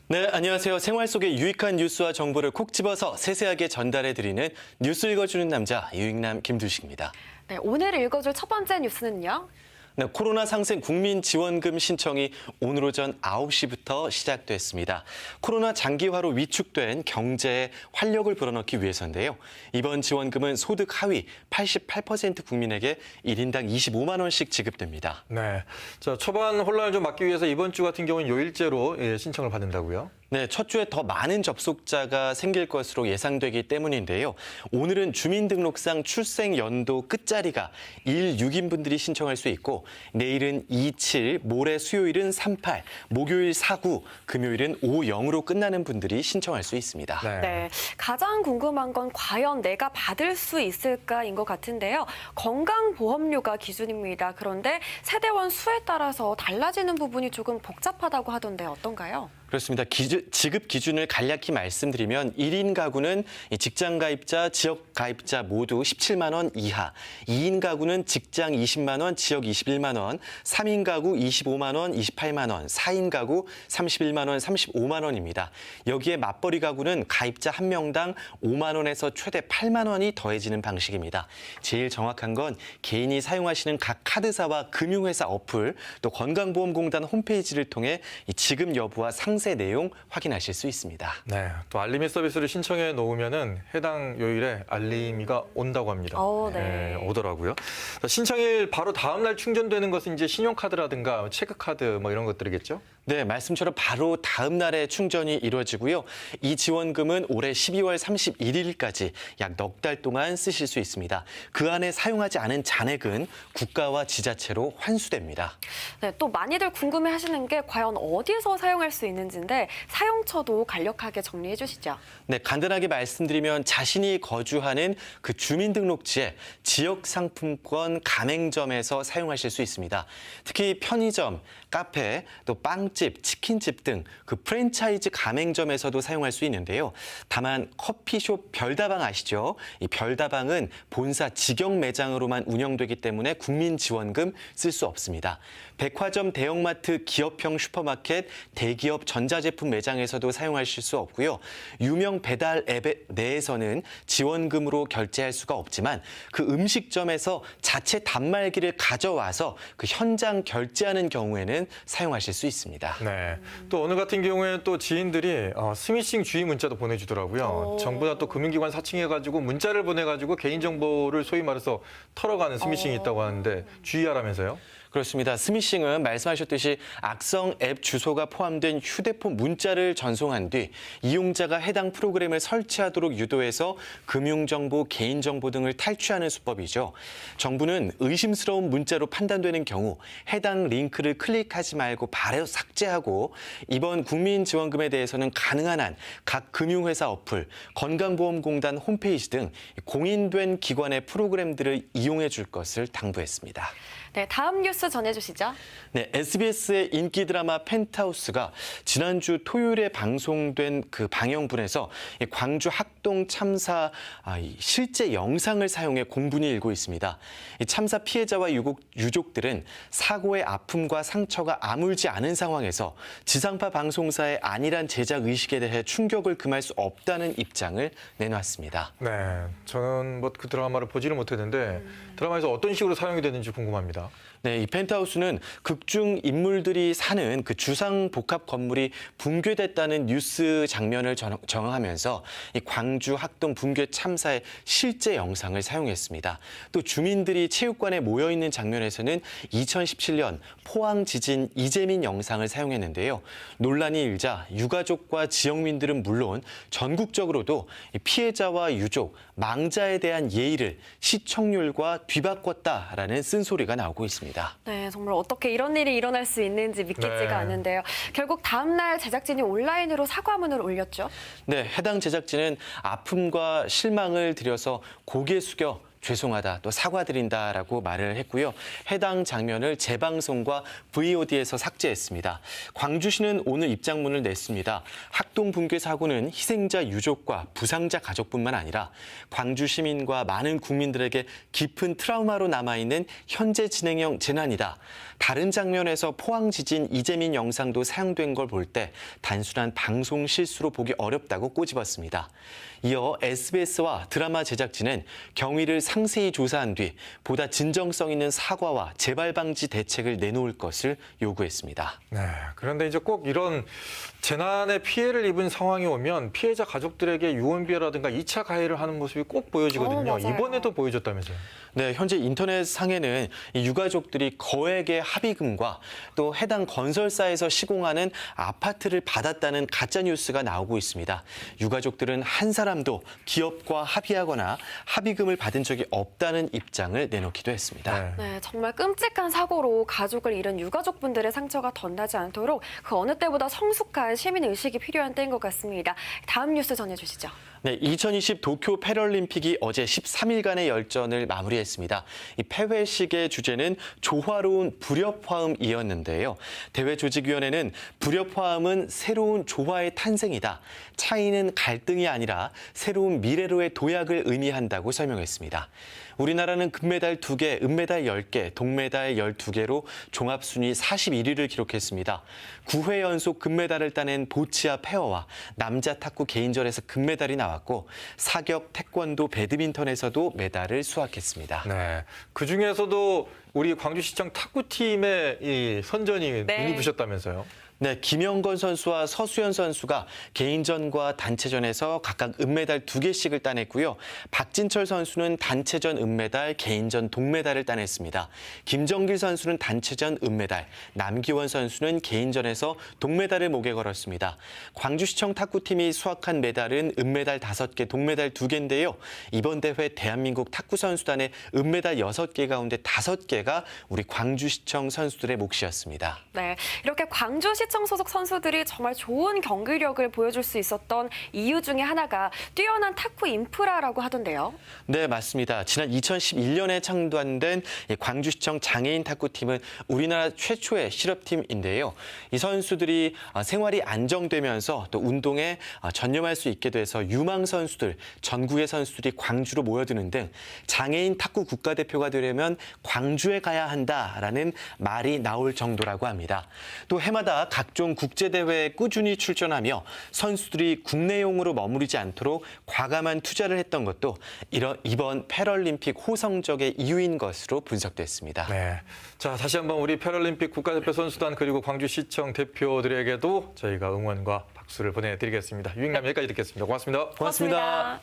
네, 안녕하세요. 생활 속의 유익한 뉴스와 정보를 콕 집어서 세세하게 전달해드리는 뉴스 읽어주는 남자 유익남 김두식입니다. 네, 오늘 읽어줄 첫 번째 뉴스는요. 네, 코로나 상생 국민지원금 신청이 오늘 오전 9시부터 시작됐습니다. 코로나 장기화로 위축된 경제에 활력을 불어넣기 위해서인데요. 이번 지원금은 소득 하위 88% 국민에게 1인당 25만 원씩 지급됩니다. 네, 자 초반 혼란을 좀 막기 위해서 이번 주 같은 경우는 요일제로 신청을 받는다고요? 네, 첫 주에 더 많은 접속자가 생길 것으로 예상되기 때문인데요. 오늘은 주민등록상 출생 연도 끝자리가 16인분들이 신청할 수 있고 내일은 27, 모레 수요일은 38, 목요일 49, 금요일은 50으로 끝나는 분들이 신청할 수 있습니다. 네, 가장 궁금한 건 과연 내가 받을 수 있을까인 것 같은데요. 건강보험료가 기준입니다. 그런데 세대원 수에 따라서 달라지는 부분이 조금 복잡하다고 하던데 어떤가요? 그렇습니다. 지급 기준을 간략히 말씀드리면 1인 가구는 직장 가입자, 지역 가입자 모두 17만 원 이하, 2인 가구는 직장 20만 원, 지역 21만 원, 3인 가구 25만 원, 28만 원, 4인 가구 31만 원, 35만 원입니다. 여기에 맞벌이 가구는 가입자 1명당 5만 원에서 최대 8만 원이 더해지는 방식입니다. 제일 정확한 건 개인이 사용하시는 각 카드사와 금융회사 어플, 또 건강보험공단 홈페이지를 통해 지급 여부와 상세 내용 확인하실 수 있습니다. 네, 또 알림이 서비스를 신청해 놓으면은 해당 요일에 알림이가 온다고 합니다. 네. 오더라고요. 신청일 바로 다음 날 충전되는 것은 이제 신용카드라든가 체크카드 뭐 이런 것들이겠죠? 네, 말씀처럼 바로 다음 날에 충전이 이루어지고요. 이 지원금은 올해 12월 31일까지 약 넉 달 동안 쓰실 수 있습니다. 그 안에 사용하지 않은 잔액은 국가와 지자체로 환수됩니다. 네, 또 많이들 궁금해하시는 게 과연 어디서 사용할 수 있는지인데 사용처도 간략하게 정리해 주시죠. 네, 간단하게 말씀드리면 자신이 거주하는 그 주민등록지에 지역상품권 가맹점에서 사용하실 수 있습니다. 특히 편의점, 카페, 또 빵집, 치킨집 등 그 프랜차이즈 가맹점에서도 사용할 수 있는데요. 다만 커피숍 별다방 아시죠? 이 별다방은 본사 직영 매장으로만 운영되기 때문에 국민지원금 쓸 수 없습니다. 백화점, 대형마트, 기업형 슈퍼마켓, 대기업 전자제품 매장에서도 사용하실 수 없고요. 유명 배달 앱 내에서는 지원금으로 결제할 수가 없지만 그 음식점에서 자체 단말기를 가져와서 그 현장 결제하는 경우에는 사용하실 수 있습니다. 네, 또 오늘 같은 경우에 또 지인들이 스미싱 주의 문자도 보내주더라고요. 정부나 또 금융기관 사칭해가지고 문자를 보내가지고 개인정보를 소위 말해서 털어가는 스미싱이 있다고 하는데 주의하라면서요? 그렇습니다. 스미싱은 말씀하셨듯이 악성 앱 주소가 포함된 휴대폰 문자를 전송한 뒤 이용자가 해당 프로그램을 설치하도록 유도해서 금융정보, 개인정보 등을 탈취하는 수법이죠. 정부는 의심스러운 문자로 판단되는 경우 해당 링크를 클릭하지 말고 바로 삭제하고 이번 국민지원금에 대해서는 가능한 한 각 금융회사 어플, 건강보험공단 홈페이지 등 공인된 기관의 프로그램들을 이용해 줄 것을 당부했습니다. 네, 다음 뉴스 전해주시죠. 네, SBS의 인기 드라마 펜트하우스가 지난주 토요일에 방송된 그 방영분에서 광주 학동 참사 실제 영상을 사용해 공분이 일고 있습니다. 참사 피해자와 유족들은 사고의 아픔과 상처가 아물지 않은 상황에서 지상파 방송사의 안일한 제작 의식에 대해 충격을 금할 수 없다는 입장을 내놨습니다. 네, 저는 뭐 그 드라마를 보지를 못했는데 드라마에서 어떤 식으로 사용이 되는지 궁금합니다. 네, 이 펜트하우스는 극중 인물들이 사는 그 주상 복합 건물이 붕괴됐다는 뉴스 장면을 정하면서 이 광주 학동 붕괴 참사의 실제 영상을 사용했습니다. 또 주민들이 체육관에 모여 있는 장면에서는 2017년 포항 지진 이재민 영상을 사용했는데요. 논란이 일자 유가족과 지역민들은 물론 전국적으로도 피해자와 유족, 망자에 대한 예의를 시청률과 뒤바꿨다라는 쓴소리가 나오고 있습니다. 네, 정말 어떻게 이런 일이 일어날 수 있는지 믿기지가 않은데요. 결국 다음 날 제작진이 온라인으로 사과문을 올렸죠. 네, 해당 제작진은 아픔과 실망을 들여서 고개 숙여 죄송하다, 또 사과드린다라고 말을 했고요. 해당 장면을 재방송과 VOD에서 삭제했습니다. 광주시는 오늘 입장문을 냈습니다. 학동 붕괴 사고는 희생자 유족과 부상자 가족뿐만 아니라 광주 시민과 많은 국민들에게 깊은 트라우마로 남아있는 현재 진행형 재난이다. 다른 장면에서 포항 지진 이재민 영상도 사용된 걸 볼 때 단순한 방송 실수로 보기 어렵다고 꼬집었습니다. 이어 SBS와 드라마 제작진은 경위를 상세히 조사한 뒤 보다 진정성 있는 사과와 재발 방지 대책을 내놓을 것을 요구했습니다. 네, 그런데 이제 꼭 이런 재난의 피해를 입은 상황이 오면 피해자 가족들에게 유언비어라든가 2차 가해를 하는 모습이 꼭 보여지거든요. 맞아요. 이번에도 보여줬다면서요. 네, 현재 인터넷상에는 이 유가족들이 거액의 합의금과 또 해당 건설사에서 시공하는 아파트를 받았다는 가짜 뉴스가 나오고 있습니다. 유가족들은 한 사람도 기업과 합의하거나 합의금을 받은 적이 없다는 입장을 내놓기도 했습니다. 네. 네, 정말 끔찍한 사고로 가족을 잃은 유가족분들의 상처가 더 나지 않도록 그 어느 때보다 성숙한 시민 의식이 필요한 때인 것 같습니다. 다음 뉴스 전해주시죠. 네, 2020 도쿄 패럴림픽이 어제 13일간의 열전을 마무리했습니다. 이 폐회식의 주제는 조화로운 불협화음이었는데요. 대회 조직위원회는 불협화음은 새로운 조화의 탄생이다. 차이는 갈등이 아니라 새로운 미래로의 도약을 의미한다고 설명했습니다. 우리나라는 금메달 2개, 은메달 10개, 동메달 12개로 종합순위 41위를 기록했습니다. 9회 연속 금메달을 따낸 보치아 페어와 남자 탁구 개인전에서 금메달이 나왔고 사격, 태권도, 배드민턴에서도 메달을 수확했습니다. 네, 그중에서도 우리 광주시청 탁구팀의 이 선전이 네. 눈이 부셨다면서요. 네, 김영건 선수와 서수연 선수가 개인전과 단체전에서 각각 은메달 2개씩을 따냈고요. 박진철 선수는 단체전 은메달, 개인전 동메달을 따냈습니다. 김정길 선수는 단체전 은메달, 남기원 선수는 개인전에서 동메달을 목에 걸었습니다. 광주시청 탁구팀이 수확한 메달은 은메달 5개, 동메달 2개인데요. 이번 대회 대한민국 탁구 선수단의 은메달 6개 가운데 5개가 우리 광주시청 선수들의 몫이었습니다. 네, 이렇게 광주시청 소속 선수들이 정말 좋은 경기력을 보여줄 수 있었던 이유 중에 하나가 뛰어난 탁구 인프라라고 하던데요. 네, 맞습니다. 지난 2011년에 창단된 광주시청 장애인 탁구팀은 우리나라 최초의 실업팀인데요. 이 선수들이 생활이 안정되면서 또 운동에 전념할 수 있게 돼서 유망 선수들, 전국의 선수들이 광주로 모여드는 등 장애인 탁구 국가대표가 되려면 광주에 가야 한다라는 말이 나올 정도라고 합니다. 또 해마다 각종 국제대회에 꾸준히 출전하며 선수들이 국내용으로 머무르지 않도록 과감한 투자를 했던 것도 이번 패럴림픽 호성적의 이유인 것으로 분석됐습니다. 네, 자 다시 한번 우리 패럴림픽 국가대표 선수단 그리고 광주시청 대표들에게도 저희가 응원과 박수를 보내드리겠습니다. 유익남 여기까지 듣겠습니다. 고맙습니다. 고맙습니다.